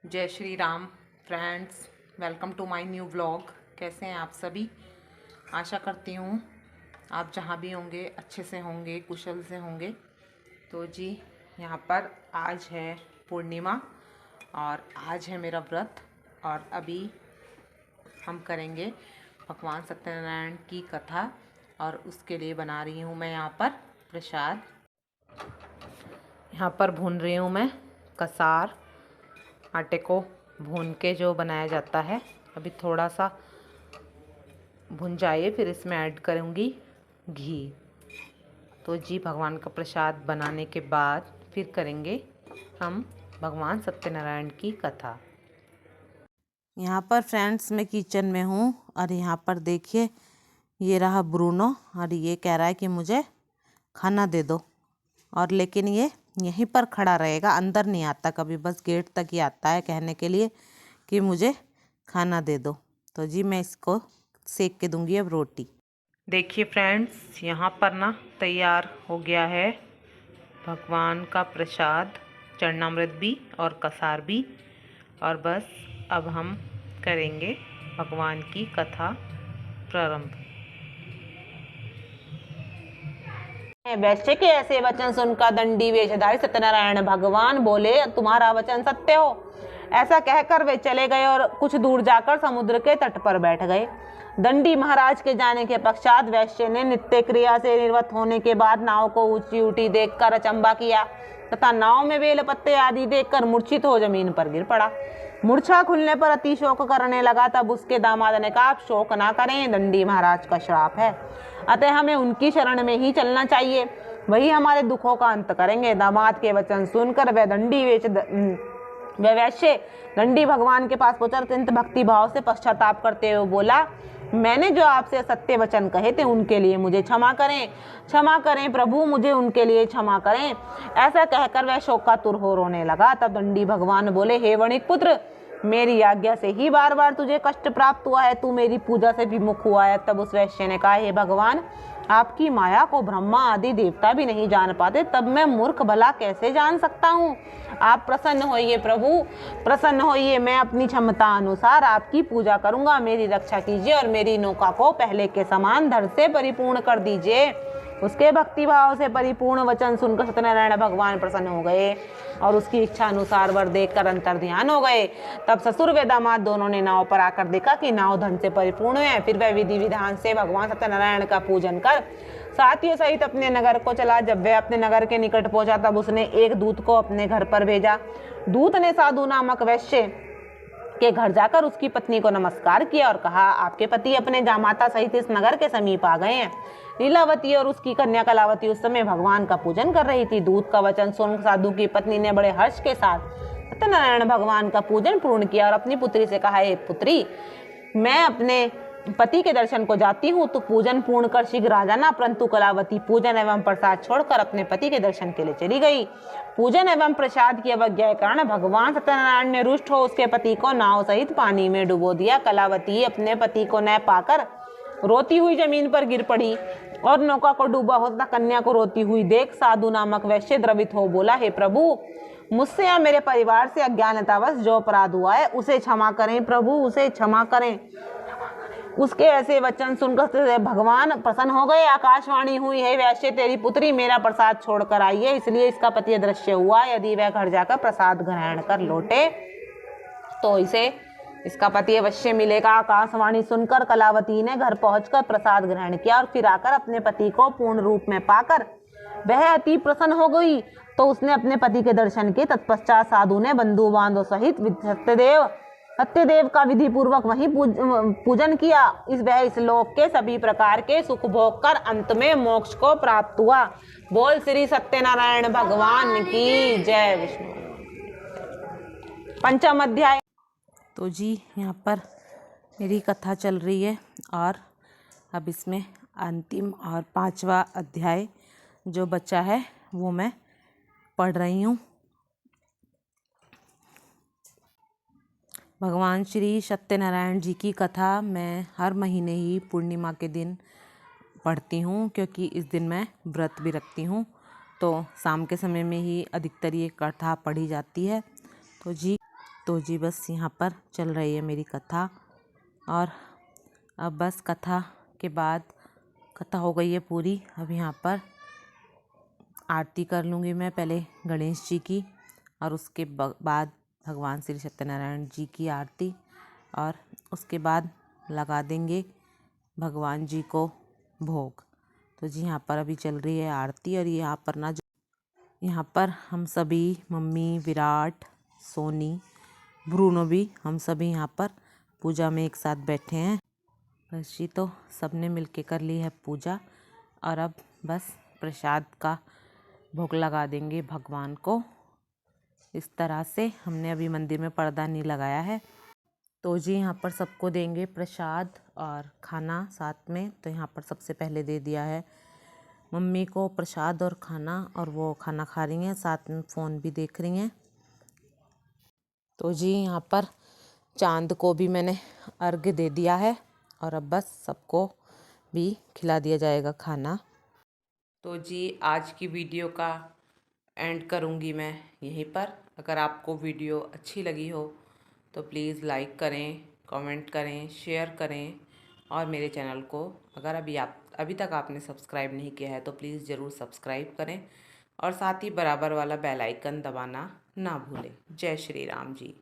जय Shri Ram friends, welcome to my new vlog. कैसे हैं आप सभी? आशा करती हूँ आप जहाँ भी होंगे अच्छे से होंगे, कुशल से होंगे। तो जी, यहाँ पर आज है पूर्णिमा और आज है मेरा व्रत और अभी हम करेंगे भगवान सत्यनारायण की कथा और उसके लिए बना रही हूँ मैं यहाँ पर प्रसाद। यहाँ पर भून रही हूँ मैं कसार। आटे को भून के जो बनाया जाता है, अभी थोड़ा सा भुन जाए फिर इसमें ऐड करूँगी घी। तो जी, भगवान का प्रसाद बनाने के बाद फिर करेंगे हम भगवान सत्यनारायण की कथा। यहाँ पर फ्रेंड्स मैं किचन में हूँ और यहाँ पर देखिए ये रहा ब्रूनो और ये कह रहा है कि मुझे खाना दे दो, और लेकिन ये यहीं पर खड़ा रहेगा, अंदर नहीं आता कभी, बस गेट तक ही आता है कहने के लिए कि मुझे खाना दे दो। तो जी मैं इसको सेक के दूंगी अब रोटी। देखिए फ्रेंड्स, यहाँ पर ना तैयार हो गया है भगवान का प्रसाद, चरणामृत भी और कसार भी। और बस अब हम करेंगे भगवान की कथा प्रारंभ। वैश्य के ऐसे वचन सुनकर दंडी वेशधारी सत्यनारायण भगवान बोले, तुम्हारा वचन सत्य हो। ऐसा कहकर वे चले गए और कुछ दूर जाकर समुद्र के तट पर बैठ गए। दंडी महाराज के जाने के पश्चात वैश्य ने नित्य क्रिया से निवृत्त होने के बाद नाव को ऊंची ऊटी देखकर अचंबा किया तथा नाव में बेल पत्ते आदि देखकर मूर्छित हो जमीन पर गिर पड़ा। मूर्छा खुलने पर अति शोक करने लगा। तब उसके दामाद ने कहा, आप शोक ना करें, दंडी महाराज का श्राप है, अतः हमें उनकी शरण में ही चलना चाहिए, वही हमारे दुखों का अंत करेंगे। दामाद के वचन सुनकर वह वैश्य दंडी भगवान के पास पहुंचा, अत्यंत भक्ति भाव से पश्चाताप करते हुए बोला, मैंने जो आपसे सत्य वचन कहे थे उनके लिए मुझे क्षमा करें, क्षमा करें प्रभु, मुझे उनके लिए क्षमा करें। ऐसा कहकर वह शोकातुर हो रोने लगा। तब दंडी भगवान बोले, हे वणिक पुत्र, मेरी आज्ञा से ही बार बार तुझे कष्ट प्राप्त हुआ है, तू मेरी पूजा से विमुख हुआ है। तब उस वैश्य ने कहा, हे भगवान, आपकी माया को ब्रह्मा आदि देवता भी नहीं जान पाते, तब मैं मूर्ख भला कैसे जान सकता हूँ। आप प्रसन्न होइए प्रभु, प्रसन्न होइए, मैं अपनी क्षमता अनुसार आपकी पूजा करूंगा। मेरी रक्षा कीजिए और मेरी नौका को पहले के समान धन से परिपूर्ण कर दीजिए। उसके भक्ति भाव से परिपूर्ण वचन सुनकर सत्यनारायण भगवान प्रसन्न हो गए और उसकी इच्छा अनुसार वर देखकर अंतर्ध्यान हो गए। तब ससुर व दामाद दोनों ने नाव पर आकर देखा कि नाव धन से परिपूर्ण है। फिर वह विधि विधान से भगवान सत्यनारायण का पूजन कर साथियों सहित अपने नगर को चला। जब वह अपने नगर के निकट पहुंचा तब उसने एक दूत को अपने घर पर भेजा। दूत ने साधु नामक वैश्य के घर जाकर उसकी पत्नी को नमस्कार किया और कहा, आपके पति अपने जामाता सहित इस नगर के समीप आ गए हैं। लीलावती और उसकी कन्या कलावती उस समय भगवान का पूजन कर रही थी। दूत का वचन सुन साधु की पत्नी ने बड़े हर्ष के साथ सत्यनारायण भगवान का पूजन पूर्ण किया और अपनी पुत्री से कहा, हे पुत्री, मैं अपने पति के दर्शन को जाती हूँ, तो पूजन पूर्ण कर शीघ्र आ जाना। परंतु कलावती पूजन एवं प्रसाद छोड़कर अपने पति के दर्शन के लिए चली गई। पूजन एवं प्रसाद की अवज्ञा के कारण भगवान सत्यनारायण ने रुष्ट हो उसके पति को नाव सहित पानी में डुबो दिया। कलावती अपने पति को न पाकर रोती हुई जमीन पर गिर पड़ी और नौका को डूबा होता कन्या को रोती हुई देख साधु नामक वैश्य द्रवित हो बोला, हे प्रभु, मुझसे या मेरे परिवार से अज्ञानतावश जो अपराध हुआ है उसे क्षमा करें प्रभु, उसे क्षमा करें। उसके ऐसे वचन सुनकर भगवान प्रसन्न हो गए। आकाशवाणी हुई, हे वैश्य, तेरी पुत्री मेरा प्रसाद छोड़कर आई है, इसलिए इसका पति अदृश्य हुआ। यदि वह घर जाकर प्रसाद ग्रहण कर लौटे तो इसे इसका पति अवश्य मिलेगा। आकाशवाणी सुनकर कलावती ने घर पहुंचकर प्रसाद ग्रहण किया और फिर आकर अपने पति को पूर्ण रूप में पाकर वह अति प्रसन्न हो गई। तो उसने अपने पति के दर्शन किए। तत्पश्चात साधु ने बंधु बांधव सहित सत्यदेव का विधि पूर्वक वहीं पूजन किया। इस लोक के सभी प्रकार के सुख भोग कर अंत में मोक्ष को प्राप्त हुआ। बोल श्री सत्यनारायण भगवान की जय। विष्णु। पंचम अध्याय। तो जी, यहाँ पर मेरी कथा चल रही है और अब इसमें अंतिम और 5वां अध्याय जो बचा है वो मैं पढ़ रही हूँ। भगवान श्री सत्यनारायण जी की कथा मैं हर महीने ही पूर्णिमा के दिन पढ़ती हूँ, क्योंकि इस दिन मैं व्रत भी रखती हूँ। तो शाम के समय में ही अधिकतर ये कथा पढ़ी जाती है। तो जी, तो जी बस यहाँ पर चल रही है मेरी कथा। और अब बस कथा के बाद कथा हो गई है पूरी। अब यहाँ पर आरती कर लूँगी मैं, पहले गणेश जी की और उसके बाद भगवान श्री सत्यनारायण जी की आरती, और उसके बाद लगा देंगे भगवान जी को भोग। तो जी यहाँ पर अभी चल रही है आरती। और यहाँ पर ना, यहाँ पर हम सभी, मम्मी, विराट, सोनी, ब्रूनो भी, हम सभी यहाँ पर पूजा में एक साथ बैठे हैं। बस जी, तो सबने मिलके कर ली है पूजा। और अब बस प्रसाद का भोग लगा देंगे भगवान को। इस तरह से हमने अभी मंदिर में पर्दा नहीं लगाया है। तो जी यहाँ पर सबको देंगे प्रसाद और खाना साथ में। तो यहाँ पर सबसे पहले दे दिया है मम्मी को प्रसाद और खाना, और वो खाना खा रही हैं, साथ में फ़ोन भी देख रही हैं। तो जी यहाँ पर चांद को भी मैंने अर्घ्य दे दिया है, और अब बस सबको भी खिला दिया जाएगा खाना। तो जी आज की वीडियो का एंड करूँगी मैं यहीं पर। अगर आपको वीडियो अच्छी लगी हो तो प्लीज़ लाइक करें, कमेंट करें, शेयर करें, और मेरे चैनल को अगर अभी तक आपने सब्सक्राइब नहीं किया है तो प्लीज़ ज़रूर सब्सक्राइब करें, और साथ ही बराबर वाला बेल आइकन दबाना ना भूलें। जय श्री राम जी।